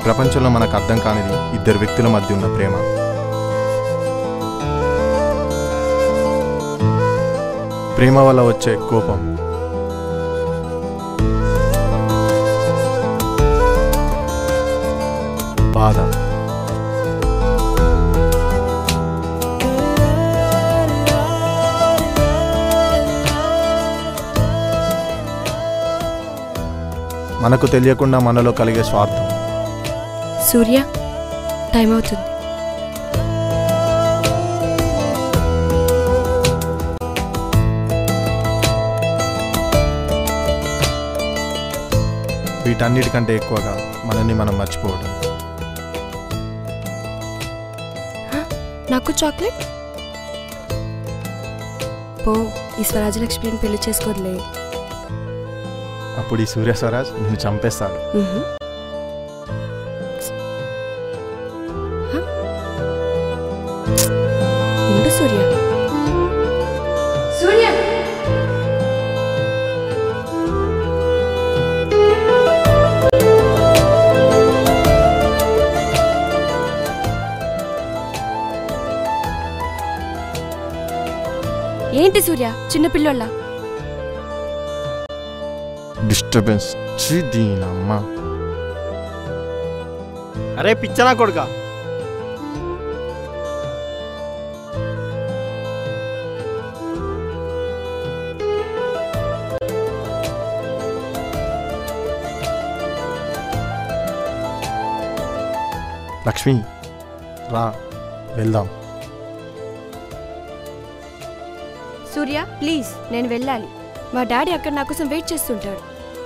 ప్రపంచంలో మనకు అర్థం కానిది ఇద్దరు వ్యక్తుల మధ్య ఉన్న ప్రేమ. ప్రేమ వల్ల వచ్చే కోపం, బాధ, మనకు తెలియకుండా మనలో కలిగే స్వార్థం. సూర్య, టైం అవుతుంది. వీటన్నిటికంటే ఎక్కువగా మనల్ని మనం మర్చిపోవడం. నాకు చాక్లెట్ పో. ఈ స్వరాజలక్ష్మిని పెళ్లి చేసుకోదులే. అప్పుడు ఈ సూర్య స్వరాజ్ నిన్ను చంపేస్తాడు. సూర్య, సూర్య, ఏంటి సూర్య చిన్నపిల్లోళ్ళ డిస్టర్బెన్స్? దీనమ్మా. అరే పిచ్చనా కొడుకా, లక్ష్మి రా వెళ్దాం. సూర్య ప్లీజ్, నేను వెళ్ళాలి. మా డాడీ అక్కడ నా కోసం వెయిట్ చేస్తుంటాడు.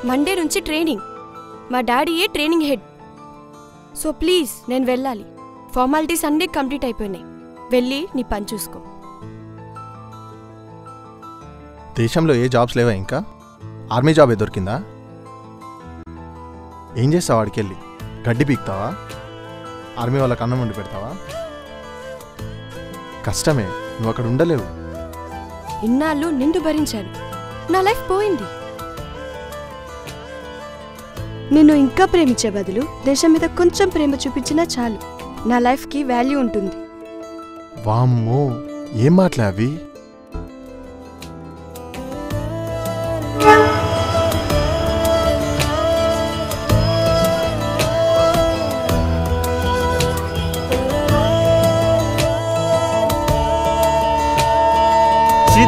మండే నుంచి ట్రైనింగ్. మా డాడీయే ట్రైనింగ్ హెడ్. సో ప్లీజ్ నేను వెళ్ళాలి. ఫార్మాలిటీస్ అన్నీ కంప్లీట్ అయిపోయినాయి. వెళ్ళి నీ పని చూసుకో. దేశంలో ఏ జాబ్స్ లేవా? ఇంకా ఆర్మీ జాబ్ దొరికిందా? ఏం చేస్తావు? వాడికి వెళ్ళి గడ్డి పీకుతావా? ఆర్మీ వాళ్ళకి అన్నం వండి పెడతావా? కష్టమే, నువ్వు అక్కడ ఉండలేవు. ఇన్నాళ్ళు నిన్ను భరించాను, నా లైఫ్ పోయింది. నిన్ను ఇంకా ప్రేమించే బదులు దేశం మీద కొంచెం ప్రేమ చూపించినా చాలు. నా లైఫ్కి వాల్యూ ఉంటుంది. వామ్మో, ఏం మాటలే అవి?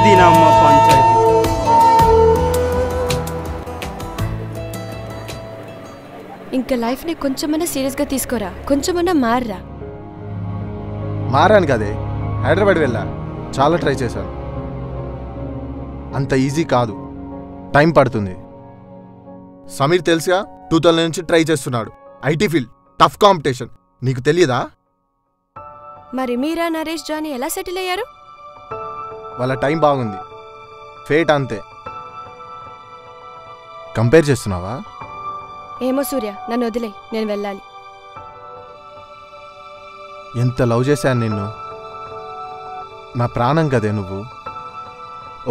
దీనమ్మ పంచాయతీ. ఇంకా లైఫ్ని కొంచెమన్నా సీరియస్గా తీసుకోరా, కొంచెమన్నా మారరా. మారాను కదే, హైదరాబాద్ వెళ్ళా, చాలా ట్రై చేశాను. అంత ఈజీ కాదు, టైం పడుతుంది. సమీర్ తెలుసుగా, 2000 నుంచి ట్రై చేస్తున్నాడు. ఐటీ ఫీల్డ్, టఫ్ కాంపిటీషన్, నీకు తెలియదా? మరి మీరా, నరేష్, జానీ ఎలా సెటిల్ అయ్యారు? వాళ్ళ టైం బాగుంది, ఫేట్ అంతే. కంపేర్ చేస్తున్నావా? ఏమో సూర్య, నన్ను వదిలే, నేను వెళ్ళాలి. ఎంత లవ్ చేశాను నిన్ను, నా ప్రాణం కదే నువ్వు.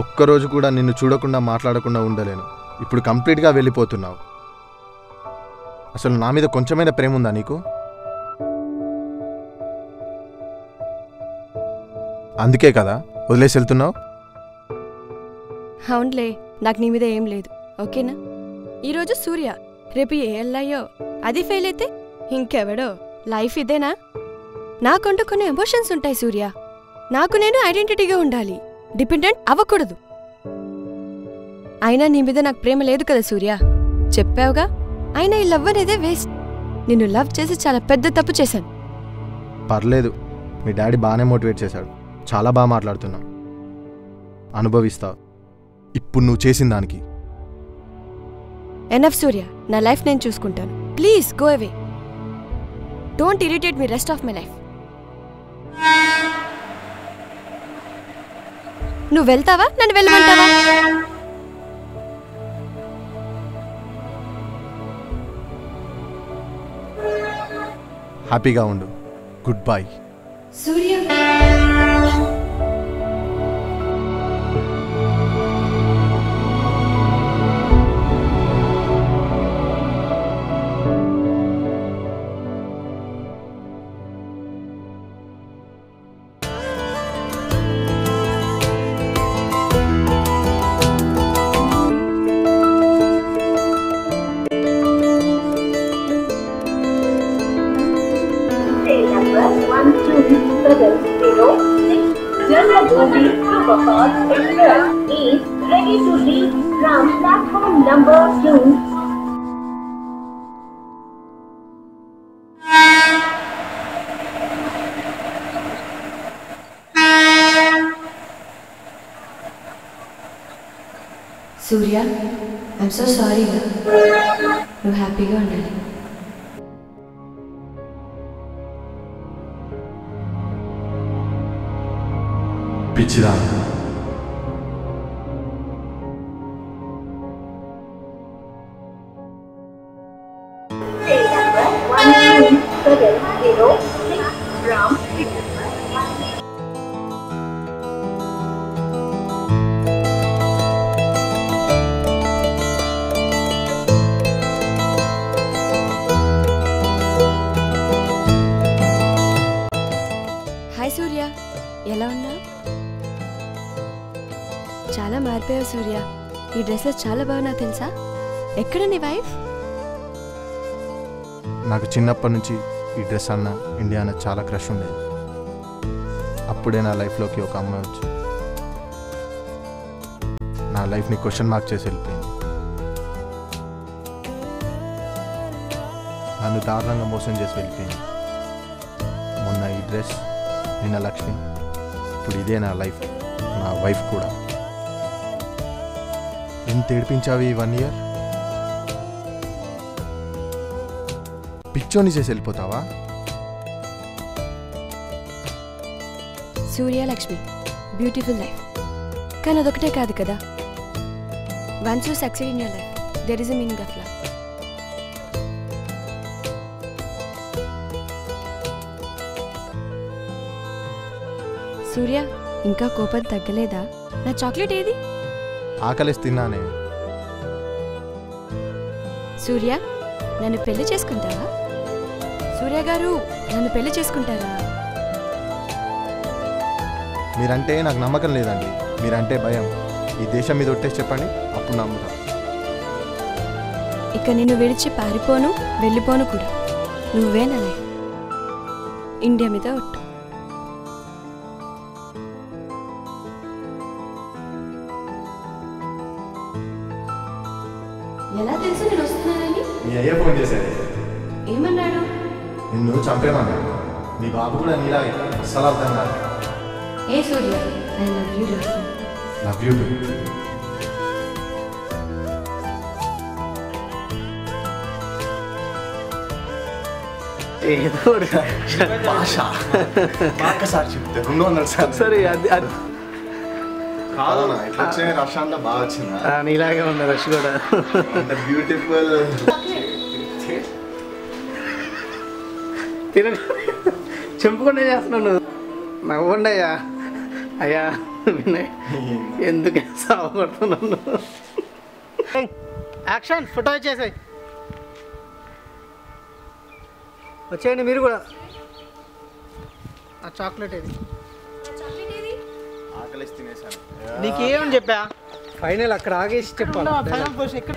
ఒక్కరోజు కూడా నిన్ను చూడకుండా మాట్లాడకుండా ఉండలేను. ఇప్పుడు కంప్లీట్గా వెళ్ళిపోతున్నావు. అసలు నా మీద కొంచెమైనా ప్రేమ ఉందా నీకు? అందుకే కదా వదిలేసి వెళ్తున్నావు. అవునులే, నాకు నీ మీద ఏం లేదు. ఓకేనా? ఈరోజు సూర్య, రేపు ఏ ఎల్లయ్యో అది ఫెయిల్ అయితే ఇంకెవడో. లైఫ్ ఇదేనా? నాకంటూ కొన్ని ఎమోషన్స్ ఉంటాయి సూర్య. నాకు నేను ఐడెంటిటీగా ఉండాలి, డిపెండెంట్ అవ్వకూడదు. అయినా నీ మీద నాకు ప్రేమ లేదు కదా సూర్య, చెప్పావుగా. అయినా ఈ లవ్ అనేదే వేస్ట్. నిన్ను లవ్ చేసి చాలా పెద్ద తప్పు చేశాను. పర్లేదు, మీ డాడీ బాగానే మోటివేట్ చేశాడు. చాలా బాగా మాట్లాడుతున్నావు, అనుభవిస్తావు ఇప్పుడు నువ్వు చేసిన దానికి. ఎనఫ్ సూర్య, నా లైఫ్ నేను చూసుకుంటాను. Please go away. Don't irritate me rest of my life. నువ్వు వెళ్తావా, నన్ను వెళ్ళమంటావా? హ్యాపీగా ఉండు. Good bye Surya. Rajdhuri Superfast Express is ready to leave from platform number 2. Surya I'm so sorry రా, నువ్వు హ్యాపీగా ఉండాలి. పిచ్చిదా Train number 12706 from హాయ్ సూర్య, ఎలా ఉన్నావు? చాలా మారిపోయావు సూర్య. ఈ డ్రెస్సెస్ చాలా బాగున్నావు తెలుసా. ఎక్కడ నీ వైఫ్? నాకు చిన్నప్పటి నుంచి ఈ డ్రెస్ అన్న ఇండియా అన్న చాలా క్రష్ ఉండేది. అప్పుడే నా లైఫ్లోకి ఒక అమ్మాయి వచ్చి నా లైఫ్ని క్వశ్చన్ మార్క్ చేసి వెళ్ళిపోయింది. నన్ను దారుణంగా మోసం చేసి వెళ్ళిపోయింది. మొన్న ఈ డ్రెస్, నిన్న లక్ష్మి, ఇప్పుడు ఇదే నా లైఫ్, నా వైఫ్ కూడా. ఎంత ఏడిపించావి ఈ 1 year? పిచ్చోని చేసి వెళ్ళిపోతావా? Surya Lakshmi, beautiful life. కానీ అదొకటే కాదు కదా. Once you succeed in your life, there is a meaning of love. Surya, ఇంకా కోపం తగ్గలేదా? నా చాక్లెట్ ఏది? ఆకలిసి తిన్నానే. సూర్య, నన్ను పెళ్లి చేసుకుంటావా? సూర్య గారు, నన్ను పెళ్లి చేసుకుంటారా? మీరంటే నాకు నమ్మకం లేదండి, మీరంటే భయం. ఈ దేశం మీద ఒట్టేసి చెప్పండి, అప్పుడు నమ్ముతా. ఇక నిన్ను విడిచి పారిపోను, వెళ్ళిపోను కూడా. నువ్వే నా లైఫ్. ఇండియా మీద ఒట్టు. ఎలా తెలుసు నేను వస్తున్నానని? మీ అయ్య ఫోన్ చేశాడు. ఏమన్నాడు? నిన్ను చంపేమన్నాడు. మీ బాబు కూడా నీలాగే అస్సలు అర్థం కాదు. ఏ Surya, I love you. Love you too. ఏదో భాష బాగా సార్ చెప్తే 200 సార్. సరే అది కాదన్నా, ఇట్లా వచ్చే రష్ అంతా బాగా వచ్చిందా? నీలాగే ఉంది రష్ కూడా. బ్యూటిఫుల్. తిన చెంపుకుండా చేస్తున్నాను. నవ్వండి అయ్యా. అయ్యా ఎందుకు సాగొడుతున్నాను? యాక్షన్, ఫోటో వచ్చేసాయి. వచ్చేయండి మీరు కూడా. ఆ చాక్లెట్ ఏది? ఆకలిసి తినేసాను. నీకేమని చెప్పా? ఫైనల్ అక్కడ ఆగేసి చెప్పాలి. ఫైనల్ పొజిషన్ ఎక్కడ?